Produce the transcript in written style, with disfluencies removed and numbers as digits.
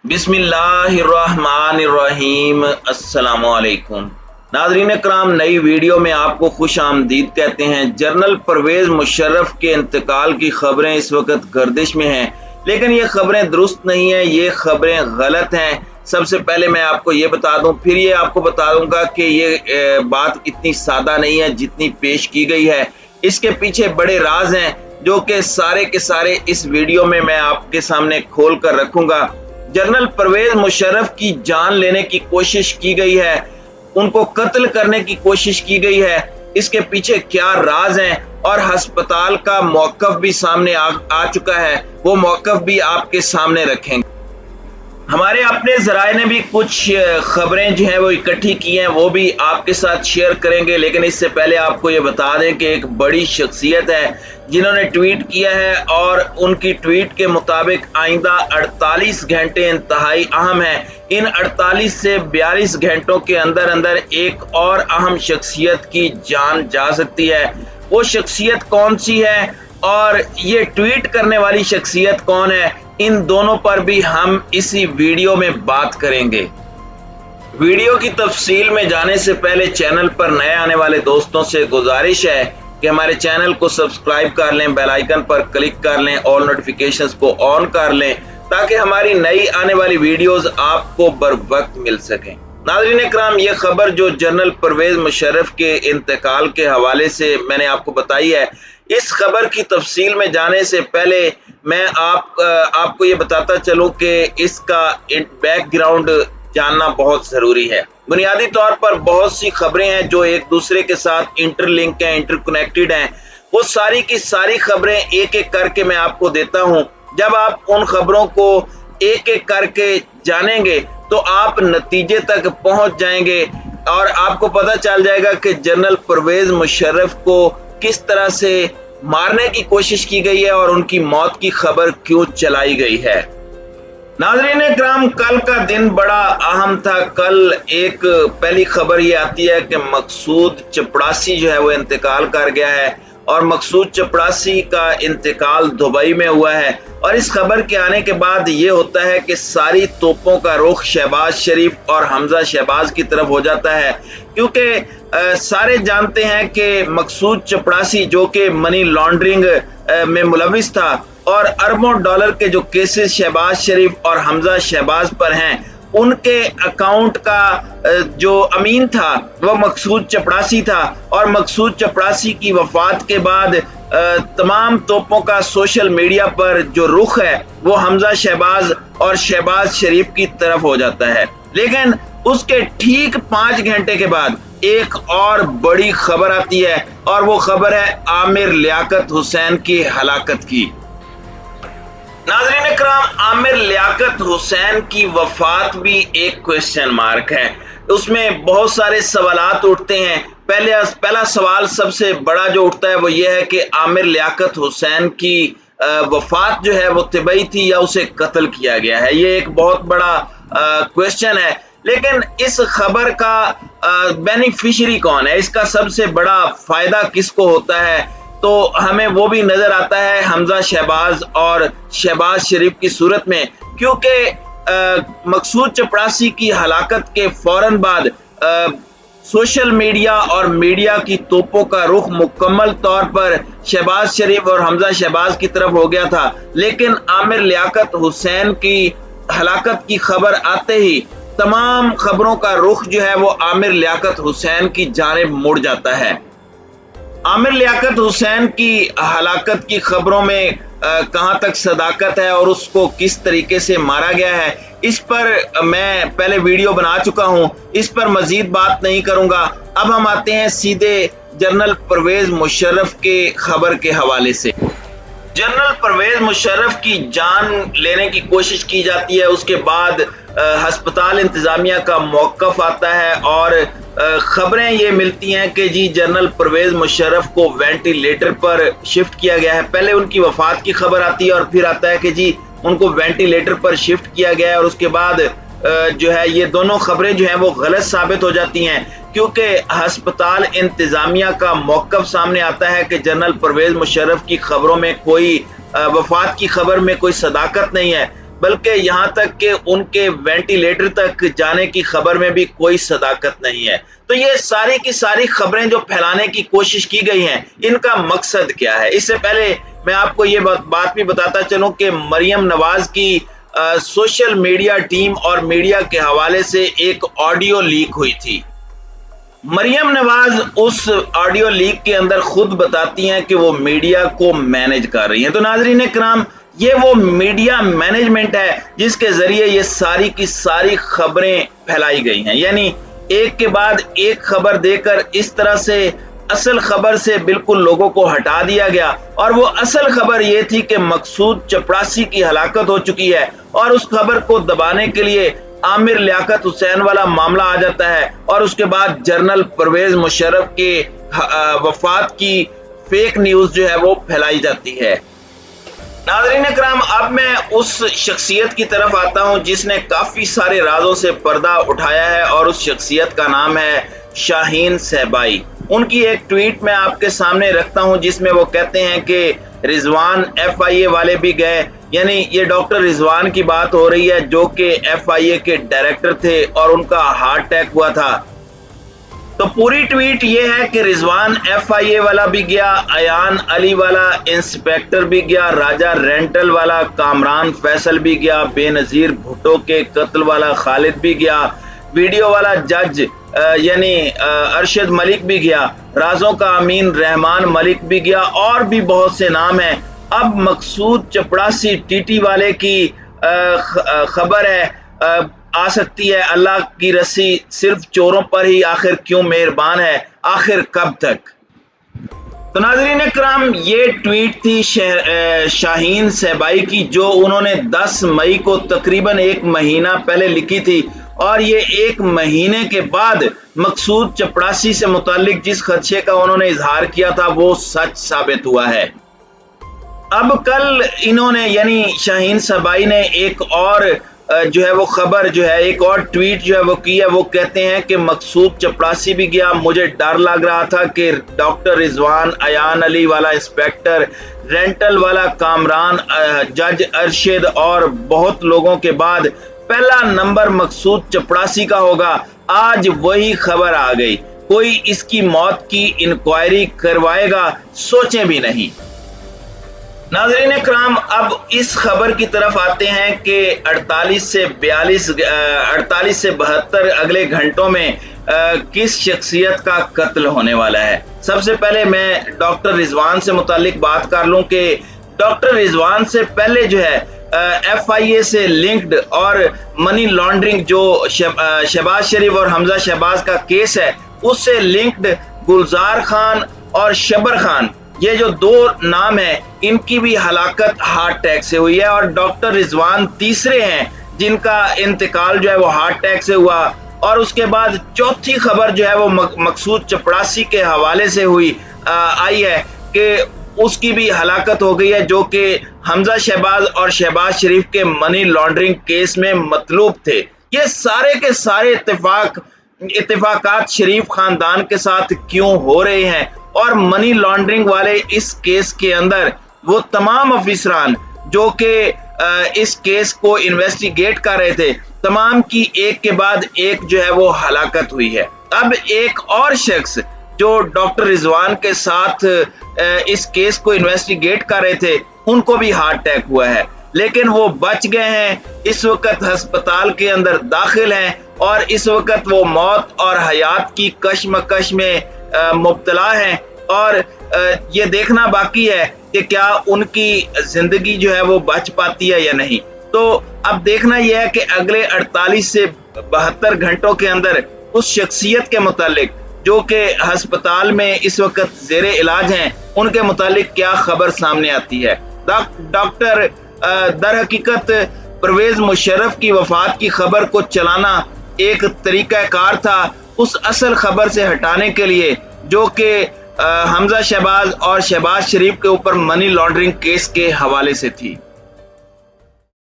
बिस्मिल्लाहिर्रहमानिर्रहीम। अस्सलामुअलैकुम नाज़रीन कराम, नई वीडियो में आपको खुश आमदीद कहते हैं। जनरल परवेज़ मुशर्रफ के इंतकाल की खबरें इस वक्त गर्दिश में हैं, लेकिन ये खबरें दुरुस्त नहीं हैं, ये खबरें गलत हैं। सबसे पहले मैं आपको ये बता दूं, फिर ये आपको बता दूंगा कि ये बात इतनी सादा नहीं है जितनी पेश की गई है। इसके पीछे बड़े राज हैं जो कि सारे के सारे इस वीडियो में मैं आपके सामने खोल कर रखूंगा। जनरल परवेज मुशर्रफ की जान लेने की कोशिश की गई है, उनको कत्ल करने की कोशिश की गई है। इसके पीछे क्या राज हैं और अस्पताल का मौक़िफ़ भी सामने आ चुका है, वो मौक़िफ़ भी आपके सामने रखेंगे। हमारे अपने ज़राए ने भी कुछ खबरें जो हैं वो इकट्ठी की हैं, वो भी आपके साथ शेयर करेंगे। लेकिन इससे पहले आपको ये बता दें कि एक बड़ी शख्सियत है जिन्होंने ट्वीट किया है और उनकी ट्वीट के मुताबिक आइंदा 48 घंटे इंतहाई अहम है। इन 48 से 42 घंटों के अंदर अंदर एक और अहम शख्सियत की जान जा सकती है। वो शख्सियत कौन सी है और ये ट्वीट करने वाली शख्सियत कौन है, इन दोनों पर भी हम इसी वीडियो में बात करेंगे। वीडियो की तफसील में जाने से पहले चैनल पर नए आने वाले दोस्तों से गुजारिश है कि हमारे चैनल को सब्सक्राइब कर लें, बेल आइकन पर क्लिक कर लें, ऑल नोटिफिकेशंस को ऑन कर लें ताकि हमारी नई आने वाली वीडियोस आपको बर वक्त मिल सकें। नाज़रीन कराम, ये खबर जो जनरल परवेज मुशर्रफ के इंतकाल के हवाले से मैंने आपको बताई है, इस खबर की तफसील में जाने से पहले मैं आपको ये बताता चलूं कि इसका बैकग्राउंड जानना बहुत ज़रूरी है। बुनियादी तौर पर बहुत सी खबरें हैं जो एक दूसरे के साथ इंटरलिंक हैं, इंटरकनेक्टेड हैं। वो सारी की सारी खबरें एक एक करके मैं आपको देता हूं। जब आप उन खबरों को एक एक करके जानेंगे तो आप नतीजे तक पहुंच जाएंगे और आपको पता चल जाएगा कि जनरल परवेज मुशर्रफ को किस तरह से मारने की कोशिश की गई है और उनकी मौत की खबर क्यों चलाई गई है। नाज़रीन कराम, कल का दिन बड़ा अहम था। कल एक पहली खबर ये आती है कि मकसूद चपड़ासी जो है वो इंतकाल कर गया है और मकसूद चपड़ासी का इंतकाल दुबई में हुआ है। और इस खबर के आने के बाद ये होता है कि सारी तोपों का रुख शहबाज शरीफ और हमजा शहबाज की तरफ हो जाता है, क्योंकि सारे जानते हैं कि मकसूद चपड़ासी जो कि मनी लॉन्ड्रिंग में मुलविस था और अरबों डॉलर के जो केसेस शहबाज शरीफ और हमजा शहबाज पर हैं, उनके अकाउंट का जो अमीन था वह मकसूद चपड़ासी था। और मकसूद चपड़ासी की वफात के बाद तमाम तोपों का सोशल मीडिया पर जो रुख है वो हमजा शहबाज और शहबाज शरीफ की तरफ हो जाता है। लेकिन उसके ठीक 5 घंटे के बाद एक और बड़ी खबर आती है और वो खबर है आमिर लियाकत हुसैन की हलाकत की। नाज़रीन कराम, आमिर लियाकत हुसैन की वफात भी एक क्वेश्चन मार्क है। उसमें बहुत सारे सवालात उठते हैं। पहला सवाल सबसे बड़ा जो उठता है वो ये है कि आमिर लियाकत हुसैन की वफात जो है वो तिबई थी या उसे कत्ल किया गया है। ये एक बहुत बड़ा क्वेश्चन है। लेकिन इस खबर का बेनिफिशियरी कौन है, इसका सबसे बड़ा फायदा किसको होता है, तो हमें वो भी नजर आता है हमजा शहबाज और शहबाज शरीफ की सूरत में। क्योंकि मकसूद चपड़ासी की हलाकत के फौरन बाद सोशल मीडिया और मीडिया की तोपों का रुख मुकम्मल तौर पर शहबाज शरीफ और हमजा शहबाज की तरफ हो गया था। लेकिन आमिर लियाकत हुसैन की हलाकत की खबर आते ही तमाम खबरों का रुख जो है वो आमिर लियाकत हुसैन की जानिब मुड़ जाता है। आमिर लियाकत हुसैन की हलाकत की खबरों में कहां तक सदाकत है और उसको किस तरीके से मारा गया है, इस पर मैं पहले वीडियो बना चुका हूं, इस पर मजीद बात नहीं करूंगा। अब हम आते हैं सीधे जनरल परवेज मुशर्रफ के खबर के हवाले से। जनरल परवेज मुशर्रफ की जान लेने की कोशिश की जाती है, उसके बाद अस्पताल इंतजामिया का मौक़िफ़ आता है और खबरें ये मिलती हैं कि जी जनरल परवेज मुशर्रफ को वेंटिलेटर पर शिफ्ट किया गया है। पहले उनकी वफात की खबर आती है और फिर आता है कि जी उनको वेंटिलेटर पर शिफ्ट किया गया है। और उसके बाद जो है ये दोनों खबरें जो हैं वो गलत साबित हो जाती हैं, क्योंकि अस्पताल इंतजामिया का मौक़िफ़ सामने आता है कि जनरल परवेज मुशर्रफ की खबरों में कोई वफात की खबर में कोई सदाकत नहीं है। बल्कि यहाँ तक कि उनके वेंटिलेटर तक जाने की खबर में भी कोई सदाकत नहीं है। तो ये सारी की सारी खबरें जो फैलाने की कोशिश की गई हैं, इनका मकसद क्या है? इससे पहले मैं आपको ये बात भी बताता चलूं कि मरियम नवाज की सोशल मीडिया टीम और मीडिया के हवाले से एक ऑडियो लीक हुई थी। मरियम नवाज उस ऑडियो लीक के अंदर खुद बताती हैं कि वो मीडिया को मैनेज कर रही हैं। तो नाज़रीन किराम, ये वो मीडिया मैनेजमेंट है जिसके जरिए ये सारी की सारी खबरें फैलाई गई हैं। यानी एक के बाद एक खबर देकर इस तरह से असल खबर से बिल्कुल लोगों को हटा दिया गया। और वो असल खबर ये थी कि मकसूद चपड़ासी की हलाकत हो चुकी है और उस खबर को दबाने के लिए आमिर लियाकत हुसैन वाला मामला आ जाता है और उसके बाद जनरल परवेज मुशर्रफ के वफात की फेक न्यूज जो है वो फैलाई जाती है। नाज़रीन इकराम, अब मैं उस शख्सियत की तरफ आता हूं जिसने काफी सारे राजों से पर्दा उठाया है और उस शख्सियत का नाम है शाहीन सहबाई। उनकी एक ट्वीट मैं आपके सामने रखता हूं जिसमें वो कहते हैं कि रिजवान FIA वाले भी गए। यानी ये डॉक्टर रिजवान की बात हो रही है जो कि FIA के डायरेक्टर थे और उनका हार्ट अटैक हुआ था। तो पूरी ट्वीट ये है कि रिजवान FIA वाला भी गया, अयान अली वाला इंस्पेक्टर भी गया, राजा रेंटल वाला कामरान फैसल भी गया, बेनजीर भुट्टो के कत्ल वाला खालिद भी गया, वीडियो वाला जज यानी अरशद मलिक भी गया, राजों का अमीन रहमान मलिक भी गया और भी बहुत से नाम हैं। अब मकसूद चपड़ासी TT वाले की खबर है आ सकती है। अल्लाह की रस्सी सिर्फ चोरों पर ही आखिर क्यों मेहरबान है, आखिर कब तक? तो नाज़रीन इकराम, ये ट्वीट थी शाहीन सहबाई की जो उन्होंने 10 मई को तकरीबन 1 महीना पहले लिखी थी और ये 1 महीने के बाद मकसूद चपड़ासी से मुतालिक जिस खदशे का उन्होंने इजहार किया था वो सच साबित हुआ है। अब कल इन्होंने यानी शाहीन सहबाई ने एक और जो है वो खबर जो है, एक और ट्वीट जो है वो की है। वो कहते हैं कि मकसूद चपड़ासी भी गया, मुझे डर लग रहा था कि डॉक्टर रिजवान, अयान अली वाला इंस्पेक्टर, रेंटल वाला कामरान, जज अरशद और बहुत लोगों के बाद पहला नंबर मकसूद चपड़ासी का होगा। आज वही खबर आ गई, कोई इसकी मौत की इंक्वायरी करवाएगा, सोचें भी नहीं। नाज़रीन इकराम, अब इस खबर की तरफ आते हैं कि 48 से 72 अगले घंटों में किस शख्सियत का कत्ल होने वाला है। सबसे पहले मैं डॉक्टर रिजवान से मुतालिक बात कर लूं कि डॉक्टर रिजवान से पहले जो है FIA से लिंक्ड और मनी लॉन्ड्रिंग जो शहबाज शरीफ और हमजा शहबाज का केस है उससे लिंक्ड गुलजार खान और शबर खान, ये जो 2 नाम है, इनकी भी हलाकत हार्ट अटैक से हुई है और डॉक्टर रिजवान तीसरे हैं जिनका इंतकाल जो है वो हार्ट अटैक से हुआ। और उसके बाद चौथी खबर जो है वो मकसूद चपड़ासी के हवाले से आई है कि उसकी भी हलाकत हो गई है जो कि हमजा शहबाज और शहबाज शरीफ के मनी लॉन्ड्रिंग केस में मतलूब थे। ये सारे के सारे इत्तेफाकात शरीफ खानदान के साथ क्यों हो रहे हैं और मनी लॉन्ड्रिंग वाले इस केस के अंदर वो तमाम अफसरान जो कि इस केस को इन्वेस्टिगेट कर रहे थे, तमाम की एक के बाद एक जो है वो हलाकत हुई है। अब एक और शख्स जो डॉक्टर रिजवान के साथ इस केस को इन्वेस्टिगेट कर रहे थे, उनको भी हार्ट अटैक हुआ है, लेकिन वो बच गए हैं। इस वक्त अस्पताल के अंदर दाखिल हैं और इस वक्त वो मौत और हयात की कशमकश में मुब्तला हैं और ये देखना बाकी है कि क्या उनकी जिंदगी जो है वो बच पाती है या नहीं। तो अब देखना यह है कि अगले 48 से 72 घंटों के अंदर उस शख्सियत के मुतालिक जो कि अस्पताल में इस वक्त जेरे इलाज हैं, उनके मुतालिक क्या खबर सामने आती है। डॉक्टर दर हकीकत परवेज मुशर्रफ की वफात की खबर को चलाना एक तरीकाकार था उस असल खबर से हटाने के लिए जो कि हमजा शहबाज और शहबाज शरीफ के ऊपर मनी लॉन्ड्रिंग केस के हवाले से थी।